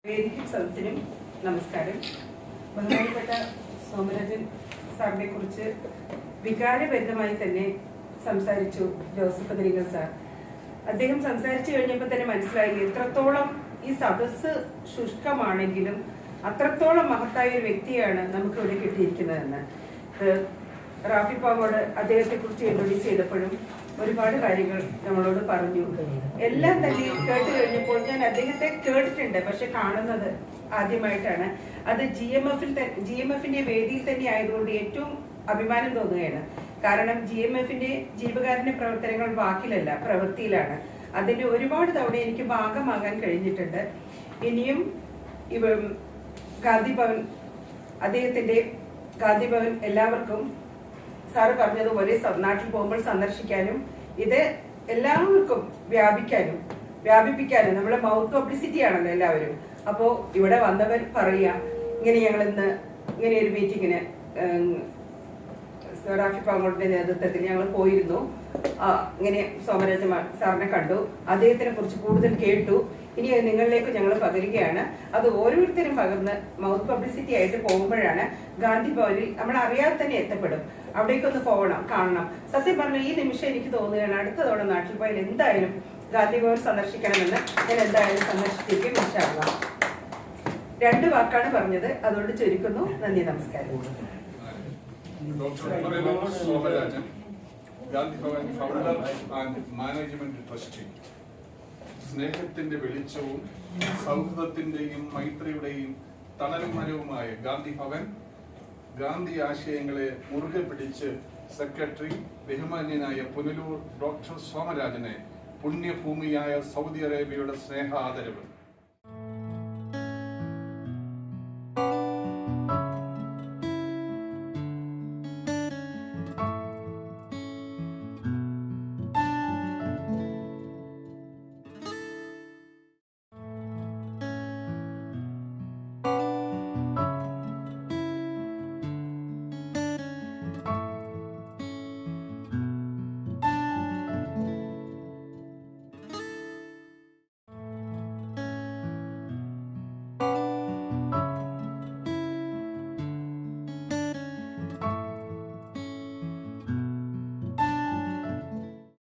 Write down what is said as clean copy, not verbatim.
വേദിക്കും സദസ്സിനും നമസ്കാരം. ബഹുമാനപ്പെട്ട സോമരാജൻ സാറിനെ കുറിച്ച് വികാരഭരിതമായി തന്നെ സംസാരിച്ചു ജോസഫ് അദരികൽ സാർ. അദ്ദേഹം സംസാരിച്ചു കഴിഞ്ഞപ്പോൾ തന്നെ മനസ്സിലായി എത്രത്തോളം ഈ സദസ്സ് ശുഷ്കമാണെങ്കിലും അത്രത്തോളം മഹത്തായ ഒരു വ്യക്തിയാണ് നമുക്കിവിടെ കിട്ടിയിരിക്കുന്നതെന്ന്. റാഫി പാമോട് അദ്ദേഹത്തെ കുറിച്ച് ഇൻട്രൊഡ്യൂസ് ചെയ്തപ്പോഴും ഒരുപാട് കാര്യങ്ങൾ നമ്മളോട് പറഞ്ഞു. എല്ലാം തന്നെ കേട്ട് കഴിഞ്ഞപ്പോൾ ഞാൻ അദ്ദേഹത്തെ കേട്ടിട്ടുണ്ട്, പക്ഷെ കാണുന്നത് ആദ്യമായിട്ടാണ്. അത് GMFന്റെ വേദിയിൽ തന്നെ ആയതുകൊണ്ട് ഏറ്റവും അഭിമാനം തോന്നുകയാണ്. കാരണം GMFന്റെ ജീവകാരുണ്യ പ്രവർത്തനങ്ങൾ വാക്കിലല്ല, പ്രവൃത്തിയിലാണ്. അതിന്റെ ഒരുപാട് തവണ എനിക്ക് ഭാഗമാകാൻ കഴിഞ്ഞിട്ടുണ്ട്. ഇനിയും ഗാന്ധി ഭവൻ, അദ്ദേഹത്തിന്റെ ഗാന്ധി ഭവൻ എല്ലാവർക്കും സാറ് പറഞ്ഞതുപോലെ നാട്ടിൽ പോകുമ്പോൾ സന്ദർശിക്കാനും ഇത് എല്ലാവർക്കും വ്യാപിപ്പിക്കാനും നമ്മളെ മൗത്ത് പബ്ലിസിറ്റി ആണല്ലോ എല്ലാവരും. അപ്പോ ഇവിടെ വന്നവർ പറയാ ഇങ്ങനെ ഞങ്ങൾ ഇന്ന് ഇങ്ങനെ ഒരു മീറ്റിങ്ങിന് റാഫി പാമോളിന്റെ നേതൃത്വത്തിൽ ഞങ്ങൾ പോയിരുന്നു. ഇങ്ങനെ സോമരാജൻ സാറിനെ കണ്ടു, അദ്ദേഹത്തിനെ കുറിച്ച് കൂടുതൽ കേട്ടു. ഇനി നിങ്ങളിലേക്ക് ഞങ്ങൾ പകരുകയാണ്. അത് ഓരോരുത്തരും പകർന്ന് മൗത്ത് പബ്ലിസിറ്റി ആയിട്ട് പോകുമ്പോഴാണ് ഗാന്ധി ഭവനിൽ നമ്മൾ അറിയാതെ തന്നെ എത്തപ്പെടും. അവിടേക്കൊന്ന് പോകണം, കാണണം. സത്യം പറഞ്ഞ ഈ നിമിഷം എനിക്ക് തോന്നുകയാണ് അടുത്ത തവണ നാട്ടിൽ പോയാൽ എന്തായാലും ഗാന്ധി ഭവൻ സന്ദർശിക്കണമെന്ന് ഞാൻ എന്തായാലും സന്ദർശിച്ചിരിക്കും. ഇൻഷാല്ലാ. 2 വാക്കാണ് പറഞ്ഞത്, അതുകൊണ്ട് ചുരുക്കുന്നു. നന്ദി, നമസ്കാരം. Gandhi Bhavan founder and management trustee. സ്നേഹത്തിന്റെ വെളിച്ചവും സൗഹൃദത്തിന്റെയും മൈത്രിയുടെയും തണലും മരവുമായ ഗാന്ധി ഭവൻ ഗാന്ധി ആശയങ്ങളെ മുറുകെ പിടിച്ച് സെക്രട്ടറി ബഹുമാന്യനായ പുനലൂർ ഡോക്ടർ സോമരാജനെ പുണ്യഭൂമിയായ സൗദി അറേബ്യയുടെ സ്നേഹ ആദരവ്.